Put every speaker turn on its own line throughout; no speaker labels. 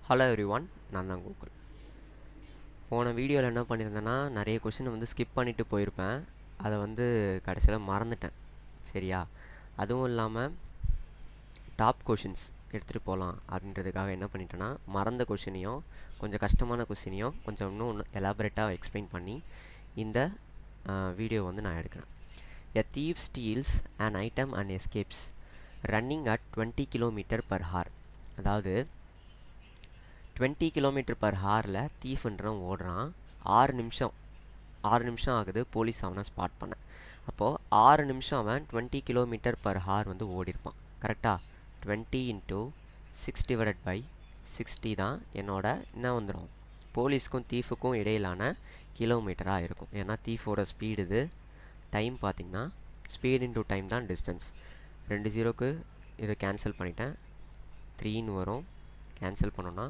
Hello everyone, நான் தான் கோகுல். போன வீடியோவில் என்ன பண்ணியிருந்தேன்னா நிறைய கொஷினை வந்து ஸ்கிப் பண்ணிவிட்டு போயிருப்பேன். அதை வந்து கடைசியில் மறந்துட்டேன். சரியா? அதுவும் இல்லாமல் டாப் கொஷின்ஸ் எடுத்துகிட்டு போகலாம் அப்படின்றதுக்காக என்ன பண்ணிட்டேன்னா மறந்த கொஷினையும் கொஞ்சம் கஷ்டமான கொஷினையும் கொஞ்சம் இன்னும் எலாபரேட்டாக எக்ஸ்பிளைன் பண்ணி இந்த வீடியோ வந்து நான் எடுக்கிறேன். A thief steals an item and escapes running at 20 km/h. அதாவது 20 km/hல தீஃப்ன்றவன் ஓடுறான். 6 நிமிஷம் ஆகுது போலீஸ் அவனை ஸ்பாட் பண்ண. அப்போது 6 நிமிஷம் அவன் 20 km/h வந்து ஓடிருப்பான். கரெக்டாக 20 × 6/60 தான் என்னோட என்ன வந்துடும், போலீஸ்க்கும் தீஃபுக்கும் இடையிலான கிலோமீட்டராக இருக்கும். ஏன்னா தீஃபோட ஸ்பீடு இது. டைம் பார்த்திங்கன்னா ஸ்பீட் இன்டூ டைம் தான் டிஸ்டன்ஸ். 2 0க்கு இதை கேன்சல் பண்ணிட்டேன். 3ன்னு வரும். கேன்சல் பண்ணோன்னா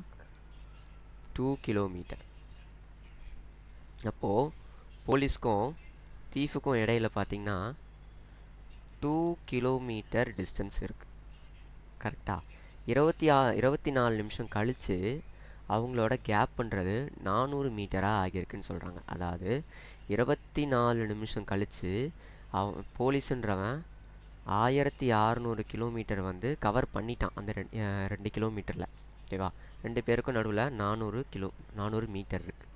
2 கிலோமீட்டர். அப்போது போலீஸ்க்கும் தீஃபுக்கும் இடையில் பார்த்திங்கன்னா 2 கிலோமீட்டர் டிஸ்டன்ஸ் இருக்குது. கரெக்டாக 24 நிமிஷம் கழித்து அவங்களோட கேப்புன்றது 400 மீட்டராக ஆகியிருக்குன்னு சொல்கிறாங்க. அதாவது 24 நிமிஷம் கழித்து போலீஸுன்றவன் 1600 கிலோமீட்டர் வந்து கவர் பண்ணிட்டான் அந்த 2 கிலோமீட்டரில். ஓகேவா? 2 பேருக்கும் நடுவில் 400 மீட்டர் இருக்குது.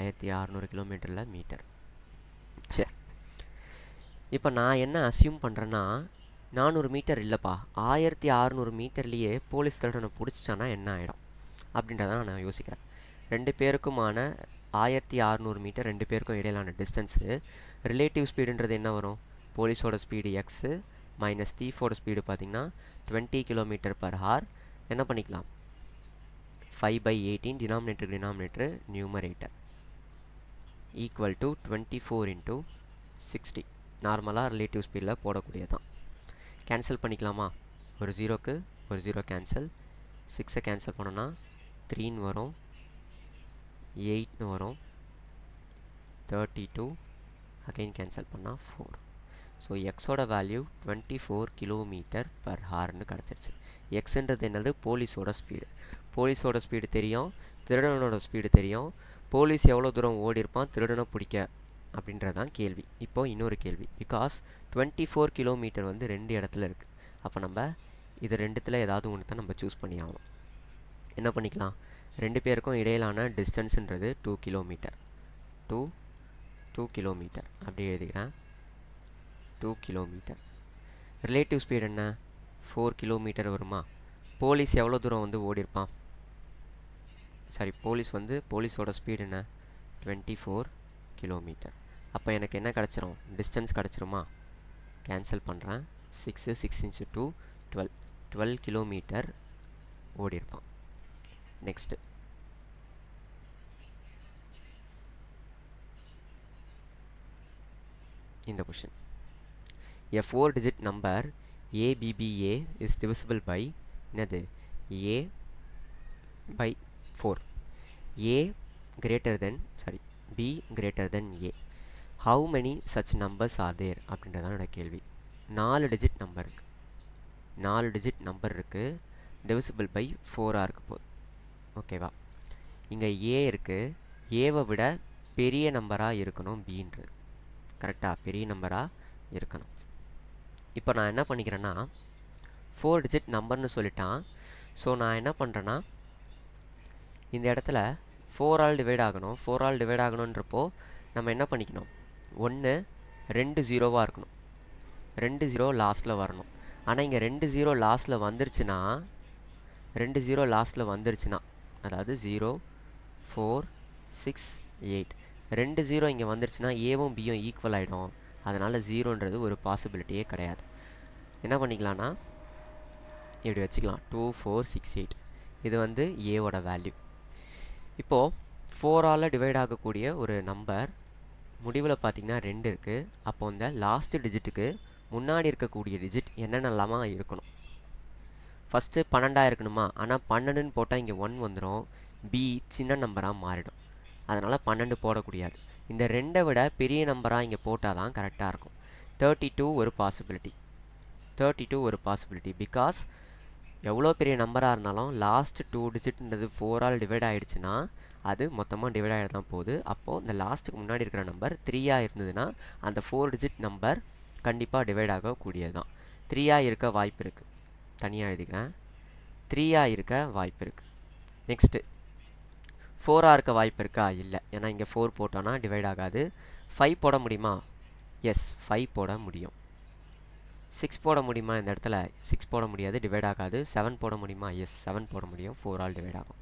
1600 கிலோமீட்டரில் மீட்டர். சரி, இப்போ நான் என்ன அசியூம் பண்ணுறேன்னா 400 மீட்டர் இல்லைப்பா, 1600 மீட்டர்லேயே போலீஸ் திருடனை பிடிச்சிட்டானா என்ன ஆகிடும் அப்படின்றதான் நான் யோசிக்கிறேன். 2 பேருக்குமான 1600 மீட்டர், 2 பேருக்கும் இடையிலான டிஸ்டன்ஸு. ரிலேட்டிவ் ஸ்பீடுன்றது என்ன வரும்? போலீஸோட ஸ்பீடு எக்ஸு மைனஸ் தீஃபோட ஸ்பீடு பார்த்திங்கன்னா 20 km/h. என்ன பண்ணிக்கலாம்? 5/18 டினாமினேட்டர் நியூமரேட்டர் ஈக்குவல் டு 24 × 60. நார்மலாக ரிலேட்டிவ் ஸ்பீடில் போடக்கூடியதான். கேன்சல் பண்ணிக்கலாமா? ஒரு 0க்கு ஒரு 0 கேன்சல். 6 கேன்சல் பண்ணோன்னா 3ன்னு வரும், 8ன்னு வரும், 32 அகைன் கேன்சல் பண்ணால் 4. ஸோ எக்ஸோட வேல்யூ 24 km/hன்னு கிடச்சிருச்சு. எக்ஸுன்றது என்னது? போலீஸோட ஸ்பீடு. போலீஸோட ஸ்பீடு தெரியும், திருடனோட ஸ்பீடு தெரியும். போலீஸ் எவ்வளோ தூரம் ஓடிருப்பான் திருடனை பிடிக்க அப்படின்றது தான் கேள்வி. இப்போது இன்னொரு கேள்வி. பிகாஸ் 24 கிலோமீட்டர் வந்து 2 இடத்துல இருக்குது. அப்போ நம்ம இது ரெண்டுத்தில் ஏதாவது ஒன்று தான் நம்ம சூஸ் பண்ணி ஆகணும். என்ன பண்ணிக்கலாம்? 2 பேருக்கும் இடையிலான டிஸ்டன்ஸுன்றது 2 கிலோமீட்டர். 2 கிலோமீட்டர் அப்படி எழுதிக்கிறேன். 2 கிலோமீட்டர். ரிலேட்டிவ் ஸ்பீடு என்ன? 4 கிலோமீட்டர் வருமா? போலீஸ் எவ்வளோ தூரம் வந்து ஓடிருப்பான்? போலீஸோட ஸ்பீடு என்ன? 24 கிலோமீட்டர். அப்போ எனக்கு என்ன கிடச்சிரும்? டிஸ்டன்ஸ் கிடச்சிருமா? கேன்சல் பண்ணுறேன். 6 × 2 12 கிலோமீட்டர் ஓடிருப்பான். நெக்ஸ்ட்டு இந்த question. A 4-digit number ABBA is divisible by என்னது? A by 4. B greater than A. How many such numbers are there அப்படின்றதான் என்னோட கேள்வி. 4 டிஜிட் நம்பர் இருக்குது. 4 டிஜிட் நம்பர் இருக்குது. divisible by 4 இருக்க போகுது. ஓகேவா? இங்கே A இருக்குது. ஏவை விட பெரிய நம்பராக இருக்கணும் Bன்றது. கரெக்டாக பெரிய நம்பராக இருக்கணும். இப்போ நான் என்ன பண்ணிக்கிறேன்னா 4 டிஜிட் நம்பர்னு சொல்லிட்டான். ஸோ நான் என்ன பண்ணுறேன்னா இந்த இடத்துல 4ஆல் டிவைட் ஆகணும். 4ஆல் டிவைட் ஆகணுன்றப்போ நம்ம என்ன பண்ணிக்கணும்? 1 2 0வாக இருக்கணும். 2 0 லாஸ்ட்டில் வரணும். ஆனால் இங்கே 2 0 லாஸ்ட்டில் வந்துருச்சுன்னா அதாவது 0 4 6 8 2 0 இங்கே வந்துருச்சுன்னா ஏவும் பியும் ஈக்குவல் ஆகிடும். அதனால் 0ன்றது ஒரு பாசிபிலிட்டியே கிடையாது. என்ன பண்ணிக்கலாம்னா இப்படி வச்சுக்கலாம். 2 4 6 8 இது வந்து ஏவோட வேல்யூ. இப்போது 4ஆல் டிவைட் ஆகக்கூடிய ஒரு நம்பர் முடிவில் பார்த்திங்கன்னா 2 இருக்குது. அப்போ இந்த லாஸ்ட்டு டிஜிட்டுக்கு முன்னாடி இருக்கக்கூடிய டிஜிட் என்னென்னலாமா இருக்கணும்? ஃபஸ்ட்டு 12 இருக்கணுமா? ஆனால் 12ன்னு போட்டால் இங்கே 1 வந்துடும். பி சின்ன நம்பராக மாறிடும். அதனால் 12 போடக்கூடியாது. இந்த 2ஐ விட பெரிய நம்பராக இங்கே போட்டால் தான் கரெக்டாக இருக்கும். 32 ஒரு பாசிபிலிட்டி. பிகாஸ் எவ்வளோ பெரிய நம்பராக இருந்தாலும் லாஸ்ட் 2 டிஜிட்ன்றது 4ஆல் டிவைட் ஆகிடுச்சுன்னா அது மொத்தமாக டிவைட் ஆகிட தான் போகுது. அப்போது இந்த லாஸ்ட்டுக்கு முன்னாடி இருக்கிற நம்பர் 3ஆக இருந்ததுன்னா அந்த 4 டிஜிட் நம்பர் கண்டிப்பாக டிவைட் ஆகக்கூடியது தான். 3ஆக இருக்க வாய்ப்பு இருக்குது, தனியாக எழுதிக்கிறேன். 3ஆக இருக்க வாய்ப்பு இருக்குது. நெக்ஸ்ட்டு 4ஆக இருக்க வாய்ப்பு இருக்கா? இல்லை, ஏன்னா இங்கே 4 போட்டோன்னா டிவைட் ஆகாது. 5 போட முடியுமா? எஸ், 5 போட முடியும். 6 போட முடியுமா? இந்த இடத்துல 6 போட முடியாது, டிவைட் ஆகாது. 7 போட முடியுமா? எஸ், 7 போட முடியும், 4ஆல் டிவைட் ஆகும்.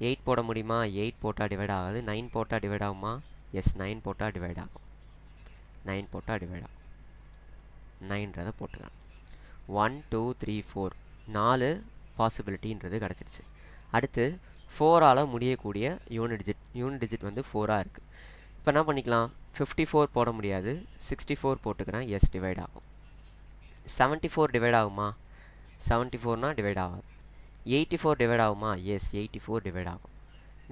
8 போட முடியுமா? 8 போட்டால் டிவைட் ஆகாது. 9 போட்டால் டிவைட் ஆகுமா? எஸ், 9 போட்டால் டிவைட் ஆகும். 9 போட்டால் டிவைட் ஆகும். 9ன்றதை போட்டுக்கலாம். 1 2 3 4 4 பாசிபிலிட்டின்றது கிடச்சிருச்சு. அடுத்து 4ஆல் முடியக்கூடிய யூனிட் டிஜிட் வந்து 4ஆக இருக்குது. இப்போ என்ன பண்ணிக்கலாம்? 54 போட முடியாது, 64 போட்டுக்கிறேன். எஸ், டிவைட் ஆகும். 74 டிவைட் ஆகுமா? 74னா டிவைட் ஆகாது. 84 டிவைட் ஆகுமா? எஸ், 84 டிவைட் ஆகும்.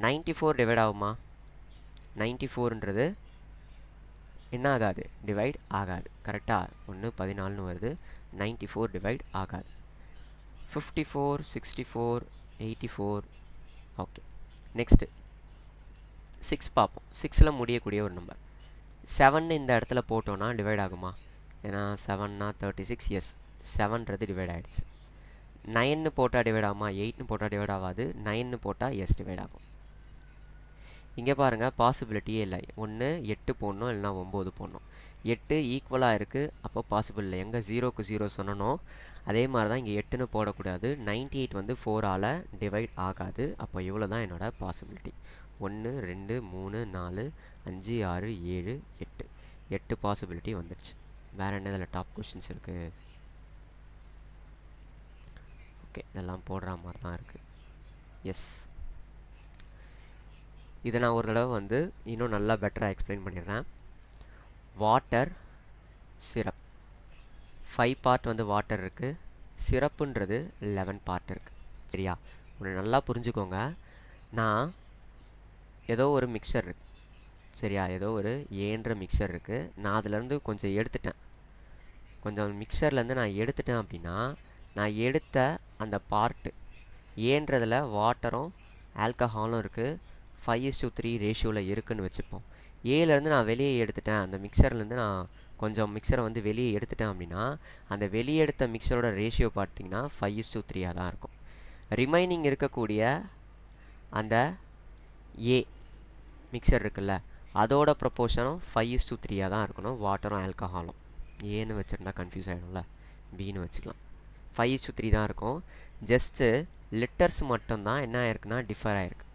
94 டிவைட் ஆகுமா? 94ன்றது என்ன ஆகாது? டிவைட் ஆகாது. கரெக்டாக 1 14ன்னு வருது. 94 டிவைட் ஆகாது. 54 64 84. ஓகே, நெக்ஸ்ட்டு 6 பார்ப்போம். 6ல் முடியக்கூடிய ஒரு நம்பர் 7 இந்த இடத்துல போட்டோன்னா டிவைட் ஆகுமா? ஏன்னா 7னா 36. எஸ், 7ன்றது டிவைட் ஆகிடுச்சு. 9ன்னு போட்டால் டிவைட் ஆகுமா? 8ன்னு போட்டால் டிவைட் ஆகாது. 9ன்னு போட்டால் எஸ், டிவைட் ஆகும். இங்கே பாருங்கள், பாசிபிலிட்டியே இல்லை. ஒன்று 8 போடணும், இல்லைனா 9 போடணும். 8 ஈக்குவலாக இருக்குது, அப்போ பாசிபிள் இல்லை. எங்கே 0க்கு 0 சொன்னனோ அதே மாதிரி தான் இங்கே 8ன்னு போடக்கூடாது. 98 வந்து 4ஆல் டிவைட் ஆகாது. அப்போ இவ்வளோ தான் என்னோடய பாசிபிலிட்டி. 1 2 3 4 5 6 7 8 8 பாசிபிலிட்டி வந்துடுச்சு. வேறு என்ன இதில் டாப் கொஷின்ஸ் இருக்குது? ஓகே, இதெல்லாம் போடுற மாதிரி தான் இருக்குது. எஸ், இதை நான் ஒரு தடவை வந்து இன்னும் நல்லா பெட்டராக எக்ஸ்பிளைன் பண்ணிடுறேன். வாட்டர் சிரப் 5 பார்ட் வந்து வாட்டர் இருக்குது, சிரப்புன்றது 11 பார்ட் இருக்குது. சரியா? ஒன்று நல்லா புரிஞ்சுக்கோங்க. நான் ஏதோ ஒரு மிக்சர் இருக்குது, சரியா? ஏதோ ஒரு ஏன்ற மிக்சர் இருக்குது. நான் அதிலேருந்து கொஞ்சம் எடுத்துட்டேன். கொஞ்சம் மிக்சர்லேருந்து நான் எடுத்துட்டேன் அப்படின்னா, நான் எடுத்த அந்த பார்ட்டு ஏன்றதில் வாட்டரும் ஆல்கஹாலும் இருக்குது. 5:3 ரேஷியோவில் இருக்குதுன்னு வச்சுப்போம். ஏலேருந்து நான் வெளியே எடுத்துட்டேன், அந்த மிக்சர்லேருந்து நான் கொஞ்சம் மிக்சரை வந்து வெளியே எடுத்துட்டேன் அப்படின்னா, அந்த வெளியே எடுத்த மிக்சரோட ரேஷியோ பார்த்திங்கன்னா 5:3 தான் இருக்கும். ரிமைனிங் இருக்கக்கூடிய அந்த ஏ மிக்சர் இருக்குல்ல, அதோட ப்ரொப்போர்ஷனும் 5:3 தான் இருக்கணும். வாட்டரும் ஆல்கஹாலும் ஏன்னு வச்சுருந்தா கன்ஃபியூஸ் ஆகிடும்ல, பின்னு வச்சுக்கலாம். 5:3 தான் இருக்கும். ஜஸ்ட்டு லிட்டர்ஸ் மட்டும்தான் என்ன ஆயிருக்குன்னா டிஃபர் ஆகிருக்கு.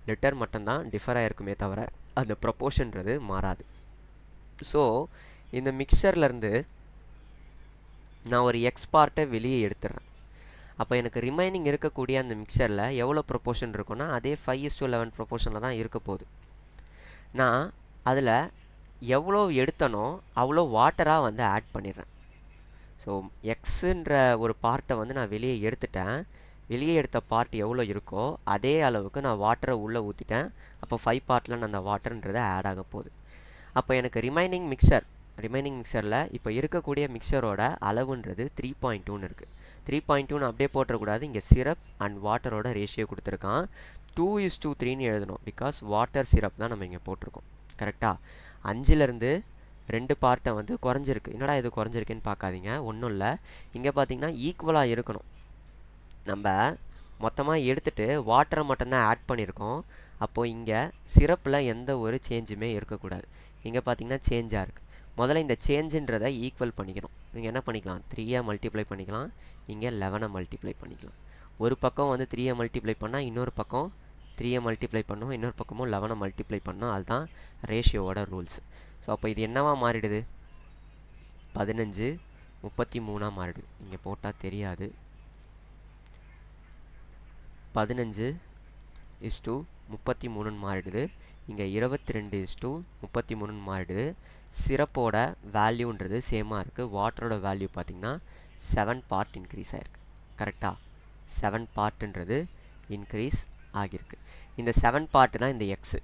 லிட்டர் மட்டும்தான் டிஃபர் ஆகிருக்குமே தவிர அந்த ப்ரொப்போர்ஷன்றது மாறாது. ஸோ இந்த மிக்சர்லேருந்து நான் ஒரு எக்ஸ் பார்ட்டை வெளியே எடுத்துடுறேன். அப்போ எனக்கு ரிமைனிங் இருக்கக்கூடிய அந்த மிக்சரில் எவ்வளோ ப்ரொப்போர்ஷன் இருக்குன்னா அதே 5:11 ப்ரொப்போர்ஷனில் தான் இருக்க போகுது. நான் அதில் எவ்வளோ எடுத்தனோ அவ்வளோ வாட்டராக வந்து ஆட் பண்ணிடுறேன். ஸோ எக்ஸுன்ற ஒரு பார்ட்டை வந்து நான் வெளியே எடுத்துட்டேன். வெளியே எடுத்த பார்ட் எவ்வளோ இருக்கோ அதே அளவுக்கு நான் வாட்டரை உள்ளே ஊற்றிட்டேன். அப்போ 5 பார்ட்டில் அந்த வாட்டர்ன்றது ஆட் ஆக போகுது. அப்போ எனக்கு ரிமைனிங் மிக்சரில் இப்போ இருக்கக்கூடிய மிக்சரோட அளவுன்றது 3.2ன்னு இருக்குது. 3.2ன்னு அப்படியே போட்டுறக்கூடாது. இங்கே சிரப் அண்ட் வாட்டரோட ரேஷியோ கொடுத்துருக்கான். 2:3ன்னு எழுதணும். பிகாஸ் வாட்டர் சிரப் தான் நம்ம இங்கே போட்டிருக்கோம். கரெக்டாக? 5லேருந்து 2 பார்ட்டை வந்து குறைஞ்சிருக்கு. என்னடா இது குறைஞ்சிருக்குன்னு பார்க்காதீங்க, ஒன்றும் இல்லை. இங்கே பார்த்தீங்கன்னா ஈக்குவலாக இருக்கணும். நம்ம மொத்தமாக எடுத்துகிட்டு வாட்டரை மட்டும்தான் ஆட் பண்ணியிருக்கோம். அப்போது இங்கே சிரப்பில் எந்த ஒரு சேஞ்சுமே இருக்கக்கூடாது. இங்கே பார்த்தீங்கன்னா சேஞ்சாக இருக்குது. முதல்ல இந்த சேஞ்சுன்றதை ஈக்குவல் பண்ணிக்கணும். நீங்கள் என்ன பண்ணிக்கலாம்? 3 மல்டிப்ளை பண்ணிக்கலாம். இங்கே 11 மல்டிப்ளை பண்ணிக்கலாம். ஒரு பக்கம் வந்து 3 மல்டிப்ளை பண்ணால் இன்னொரு பக்கம் 3 மல்டிப்ளை பண்ணோம், இன்னொரு பக்கமும் 11 மல்டிப்ளை பண்ணோம். அதுதான் ரேஷியோவோட ரூல்ஸ். ஸோ அப்போ இது என்னவா மாறிடுது? 15 33 மாறிடுது. இங்கே போட்டால் தெரியாது. 15:33 மாறிடுது. இங்கே 22:33 மாறிடுது. சிரப்போட வேல்யூன்றது சேமாக இருக்குது. வாட்டரோட வேல்யூ பார்த்திங்கன்னா 7 பார்ட் இன்க்ரீஸ் ஆகிருக்கு. கரெக்டாக? 7 பார்ட்டுன்றது இன்க்ரீஸ் ஆகியிருக்கு. இந்த 7 பார்ட்டு தான் இந்த எக்ஸு.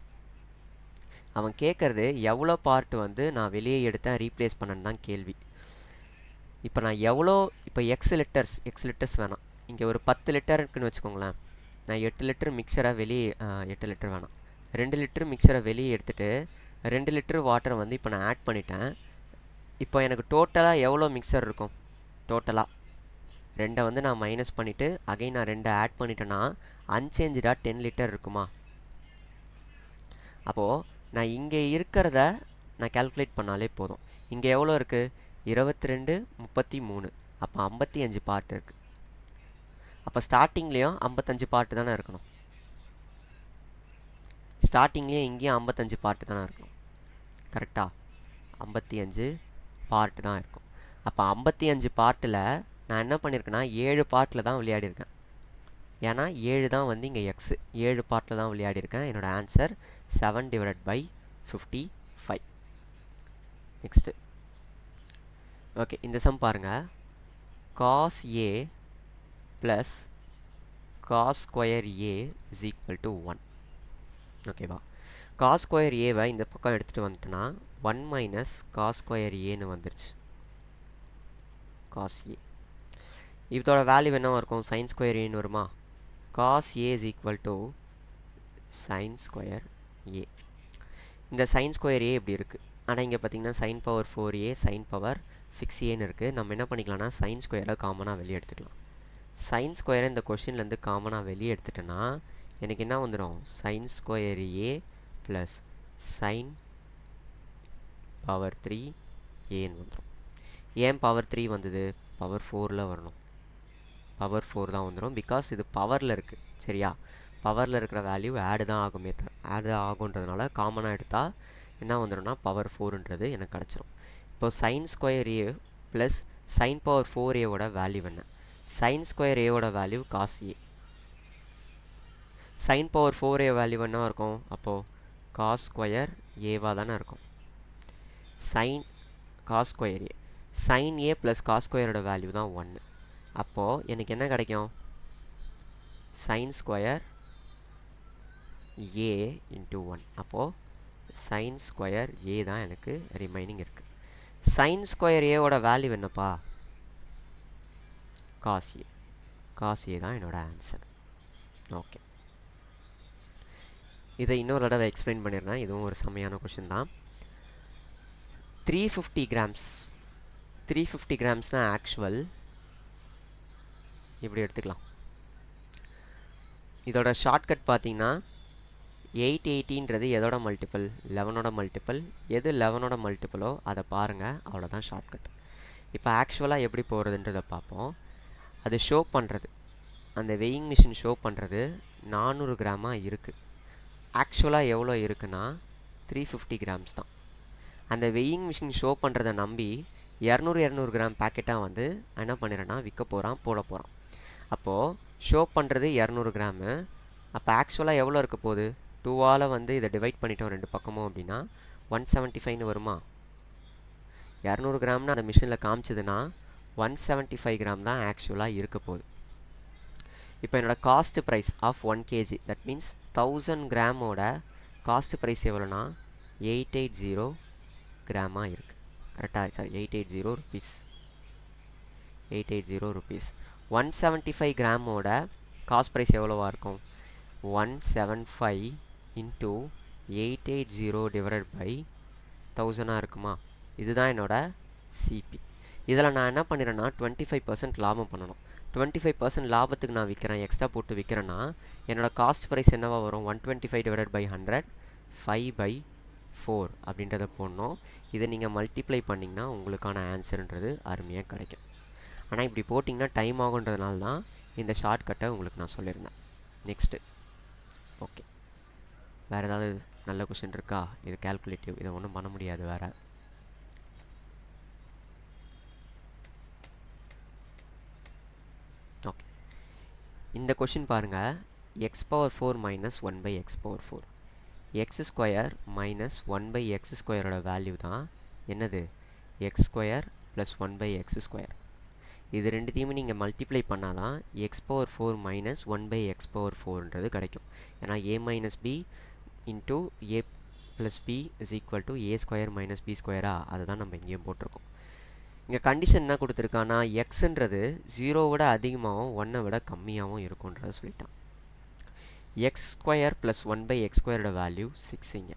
அவன் கேட்குறது எவ்வளோ பார்ட்டு வந்து நான் வெளியே எடுத்தேன் ரீப்ளேஸ் பண்ணேன்னு தான் கேள்வி. இப்போ நான் எவ்வளோ, இப்போ எக்ஸ் லிட்டர்ஸ் வேணாம், இங்கே ஒரு 10 லிட்டர் இருக்குன்னு வச்சுக்கோங்களேன். நான் 8 லிட்டர் மிக்சரை வெளியே 8 லிட்டர் வேணாம், 2 லிட்டர் மிக்சரை வெளியே எடுத்துகிட்டு 2 லிட்டர் வாட்டரை வந்து இப்போ நான் ஆட் பண்ணிட்டேன். இப்போ எனக்கு டோட்டலாக எவ்வளோ மிக்சர் இருக்கும்? டோட்டலாக 2 வந்து நான் மைனஸ் பண்ணிவிட்டு அகைன் நான் 2 ஆட் பண்ணிட்டேன்னா அன்சேஞ்சாக 10 லிட்டர் இருக்குமா? அப்போது நான் இங்கே இருக்கிறத நான் கால்குலேட் பண்ணாலே போதும். இங்கே எவ்வளோ இருக்குது? 22, 33, அப்போ 55 பார்ட் இருக்குது. அப்போ ஸ்டார்டிங்லேயும் 55 பார்ட்டு தானே இருக்கணும். ஸ்டார்டிங்லேயும் இங்கேயும் 55 பார்ட்டு தானே இருக்கணும். கரெக்டாக 55 பார்ட்டு தான் இருக்கும். அப்போ 55 பார்ட்டில் நான் என்ன பண்ணியிருக்கேன்னா 7 பார்ட்டில் தான் விளையாடிருக்கேன். ஏன்னா 7 தான் வந்து இங்கே எக்ஸு, 7 பார்ட்டில் தான் விளையாடிருக்கேன். என்னோடய ஆன்சர் 7/55. நெக்ஸ்ட்டு ஓகே, இந்த சம் பாருங்கள். cos a plus cos square a is equal to 1. ஓகேவா? cos ஸ்கொயர் ஏவை இந்த பக்கம் எடுத்துகிட்டு வந்துட்டேன்னா 1 மைனஸ் cos ஸ்கொயர் ஏன்னு வந்துருச்சு. cos a இதோட வேல்யூ என்னவா இருக்கும்? sin ஸ்கொயர் ஏன்னு வருமா? cos a is equal to sin square a. இந்த sin ஸ்கொயர் a இப்படி இருக்குது. ஆனால் இங்கே பார்த்தீங்கன்னா sin power 4a sin power 6aன்னு இருக்குது. நம்ம என்ன பண்ணிக்கலாம்னா sin ஸ்கொயரை காமனாக வெளியே எடுத்துக்கலாம். sin ஸ்கொயரை இந்த கொஷின்லேருந்து காமனாக வெளியே எடுத்துட்டேன்னா எனக்கு என்ன வந்துடும்? sin square a plus sin power 3aன்னு வந்துடும். ஏன் பவர் 3 வந்தது? பவர் 4ல் வரணும். பவர் 4 தான் வந்துடும், பிகாஸ் இது பவரில் இருக்குது. சரியா? பவரில் இருக்கிற வேல்யூ ஆடு தான் ஆகுமே ஆடு ஆகுன்றதுனால காமனாக எடுத்தால் என்ன வந்துடும்னா பவர் 4ன்றது எனக்கு கிடச்சிரும். இப்போ sin square a plus sin power 4aவோட வேல்யூ என்ன? sin ஸ்கொயர் aவோட value cos a. sin power 4a value என்ன இருக்கும்? அப்போது cos ஸ்கொயர் ஏவாக தானே இருக்கும். sin cos square a sin a plus cos ஸ்கொயரோட வேல்யூ தான் 1. அப்போது எனக்கு என்ன கிடைக்கும்? sin square a into 1. அப்போது sin ஸ்கொயர் a தான் எனக்கு ரிமைனிங் இருக்குது. sin ஸ்கொயர் ஏவோட வேல்யூ என்னப்பா? cos a. cos a தான் என்னோட ஆன்சர். ஓகே, இதை இன்னொரு தடவை எக்ஸ்பிளைன் பண்ணிடுறேன். இதுவும் ஒரு செம்மையான கொஷின் தான். 350 கிராம்ஸ் 350 கிராம்ஸ் தான் ஆக்சுவல். இப்படி எடுத்துக்கலாம். இதோட ஷார்ட்கட் பார்த்தீங்கன்னா 880ன்றது எதோட மல்டிபிள்? 11ஓட மல்டிபிள். எது 11ஓட மல்டிபிளோ அதை பாருங்கள், அவ்வளோதான் ஷார்ட்கட். இப்போ ஆக்சுவலாக எப்படி போகிறதுன்றதை பார்ப்போம். அது ஷோ பண்ணுறது, அந்த வெயிங் மிஷின் ஷோ பண்ணுறது 400 கிராமாக இருக்குது. ஆக்சுவலாக எவ்வளோ இருக்குன்னா 350 கிராம்ஸ் தான். அந்த வெயிங் மிஷின் ஷோ பண்ணுறதை நம்பி 200 கிராம் பேக்கெட்டாக வந்து என்ன பண்ணிடுறேன்னா விற்க போகிறான், போட போகிறான். அப்போது ஷோ பண்ணுறது 200 கிராமு. அப்போ ஆக்சுவலாக எவ்வளோ இருக்க போகுது? 2ஆல் வந்து இதை டிவைட் பண்ணிட்டோம் ரெண்டு பக்கமும் அப்படின்னா 175ன்னு வருமா? 200 கிராம்னு அந்த மிஷினில் காமிச்சதுன்னா 175 கிராம் தான் ஆக்சுவலாக இருக்க போகுது. இப்போ என்னோடய cost price of 1 kg, that means 1000 கிராமோட காஸ்ட் ப்ரைஸ் எவ்வளோனா 880 கிராமாக இருக்குது. கரெக்டாக? Sorry, 880 rupees. 880 ருபீஸ். 175 கிராமோட காஸ்ட் ப்ரைஸ் எவ்வளோவா இருக்கும்? 175 இன்ட்டு 880 டிவைடட் பை 1000 இருக்குமா? இதுதான் என்னோட சிபி. இதில் நான் என்ன பண்ணிடுறேன்னா 25% லாபம் பண்ணணும். 25% லாபத்துக்கு நான் விற்கிறேன், எக்ஸ்ட்ரா போட்டு விற்கிறேன்னா என்னோடய காஸ்ட் ப்ரைஸ் என்னவா வரும்? 125 டிவைடட் பை 100 5/4 அப்படின்றத போடணும். இதை நீங்கள் மல்டிப்ளை பண்ணிங்கன்னா உங்களுக்கான ஆன்சருன்றது அருமையாக கிடைக்கும். ஆனால் இப்படி போட்டிங்கன்னா டைம் ஆகுன்றதுனால தான் இந்த ஷார்ட்கட்டை உங்களுக்கு நான் சொல்லியிருந்தேன். நெக்ஸ்ட்டு ஓகே, வேறு ஏதாவது நல்ல கொஷின் இருக்கா? இது கால்குலேட்டிவ், இதை ஒன்றும் பண்ண முடியாது வேறு. ஓகே, இந்த கொஷின் பாருங்கள். X power 4 minus 1/x/4. X square minus 1/x² value தான் என்னது? X square plus 1/x². இது ரெண்டுத்தையுமே நீங்கள் மல்டிப்ளை பண்ணால் தான் எக்ஸ் பவர் 4 மைனஸ் 1/x/4ன்றது கிடைக்கும். ஏன்னா a minus b into a plus b is equal to a square minus b ஸ்கொயரா, அதை தான் நம்ம இங்கேயும் போட்டிருக்கோம். இங்கே கண்டிஷன் என்ன கொடுத்துருக்கான்னா எக்ஸுன்றது 0 விட அதிகமாகவும் 1 விட கம்மியாகவும் இருக்குன்றத சொல்லிட்டான். எக்ஸ் ஸ்கொயர் ப்ளஸ் 1/x ஸ்கொயரோட வேல்யூ 6 இங்கே.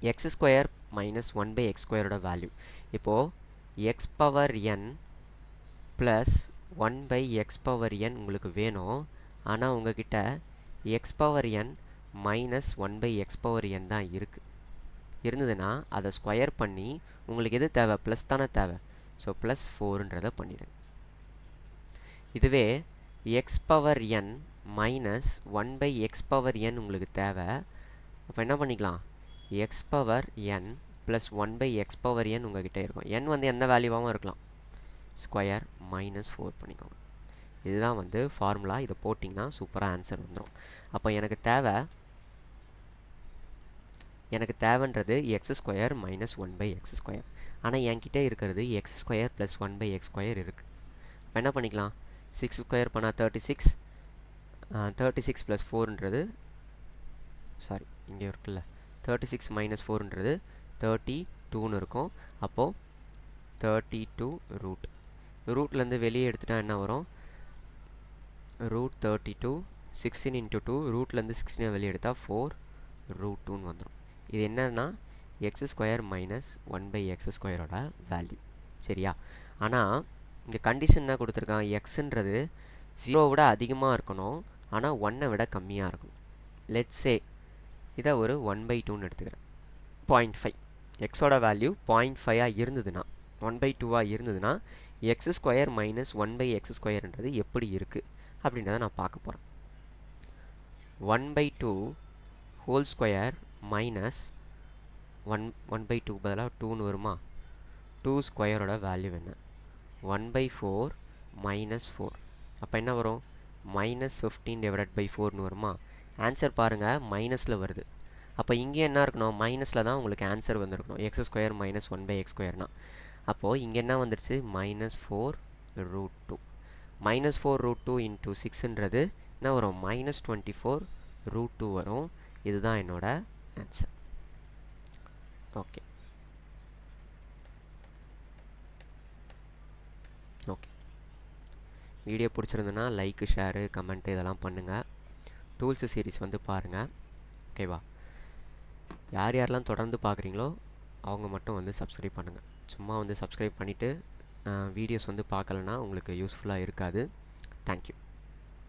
எக்ஸ் ஸ்கொயர் மைனஸ் 1/x ஸ்கொயரோட வேல்யூ இப்போது X power n plus 1/x power n உங்களுக்கு வேணும். ஆனால் உங்ககிட்ட X power n minus 1/x power n தான் இருக்குது. இருந்ததுன்னா அதை ஸ்கொயர் பண்ணி உங்களுக்கு எது தேவை, ப்ளஸ் தானே தேவை. ஸோ ப்ளஸ் 4ன்றதை பண்ணிடுங்க. இதுவே X power n minus 1/x power n உங்களுக்கு தேவை. அப்போ என்ன பண்ணிக்கலாம், X power n plus 1/x power n உங்கள்கிட்ட இருக்கும். என் வந்து எந்த வேல்யூவாகவும் இருக்கலாம். ஸ்கொயர் மைனஸ் 4 பண்ணிக்கோங்க. இதுதான் வந்து ஃபார்முலா. இதை போட்டிங்கன்னா சூப்பராக ஆன்சர் வந்துடும். அப்போ எனக்கு தேவைன்றது X square minus 1/x square. ஆனால் என்கிட்ட இருக்கிறது X square plus 1/x square இருக்குது. இப்போ என்ன பண்ணிக்கலாம், 6 ஸ்கொயர் பண்ணால் 36, 36 ப்ளஸ் 4ன்றது சாரி இங்கே இருக்குல்ல 36 மைனஸ் 4ன்றது 32ன்னு இருக்கும். அப்போது 32 ரூட்லேருந்து வெளியே எடுத்துட்டா என்ன வரும், ரூட் 32 16 இன்ட்டு 2 ரூட்லேருந்து 16 வெளியே எடுத்தால் 4√2ன்னு வந்துடும். இது என்னன்னா எக்ஸ் ஸ்கொயர் மைனஸ் 1/x ஸ்கொயரோட வேல்யூ. சரியா? ஆனால் இங்கே கண்டிஷன் என்ன கொடுத்துருக்கான், எக்ஸுன்றது 0 விட அதிகமாக இருக்கணும், ஆனால் 1 விட கம்மியாக இருக்கணும். லெட்ஸே இதை ஒரு 1/2ன்னு எடுத்துக்கிறேன். 0.5 எக்ஸோட வேல்யூ 0.5 இருந்ததுன்னா 1/2 இருந்ததுன்னா எக்ஸ் ஸ்கொயர் மைனஸ் 1/x ஸ்கொயர்ன்றது எப்படி இருக்குது அப்படின்றத நான் பார்க்க போகிறேன். 1/2 ஹோல் ஸ்கொயர் மைனஸ் 1/2 பதிலாக 2ன்னு வருமா. 2 ஸ்கொயரோட வேல்யூ என்ன, 1/4 மைனஸ் 4. அப்போ என்ன வரும், மைனஸ் 15/4ன்னு வருமா. ஆன்சர் பாருங்கள் மைனஸில் வருது. அப்போ இங்கே என்ன இருக்கணும், மைனஸில் தான் உங்களுக்கு ஆன்சர் வந்துருக்கணும். எக்ஸ் ஸ்கொயர் மைனஸ் 1/x ஸ்கொயர்னா அப்போது இங்கே என்ன வந்துடுச்சு, மைனஸ் 4√2. மைனஸ் 4√2 இன்ட்டு 6ன்றது என்ன வரும், மைனஸ் 24√2 வரும். இதுதான் என்னோட ஆன்சர். ஓகே வீடியோ பிடிச்சிருந்துன்னா லைக்கு, ஷேரு, கமெண்ட்டு இதெல்லாம் பண்ணுங்கள். டூல்ஸு சீரிஸ் வந்து பாருங்கள். ஓகேவா? யார் யாரெல்லாம் தொடர்ந்து பார்க்குறீங்களோ அவங்க மட்டும் வந்து சப்ஸ்கிரைப் பண்ணுங்கள். சும்மா வந்து சப்ஸ்கிரைப் பண்ணிவிட்டு வீடியோஸ் வந்து பார்க்கலன்னா உங்களுக்கு யூஸ்ஃபுல்லாக இருக்காது. தேங்க்யூ.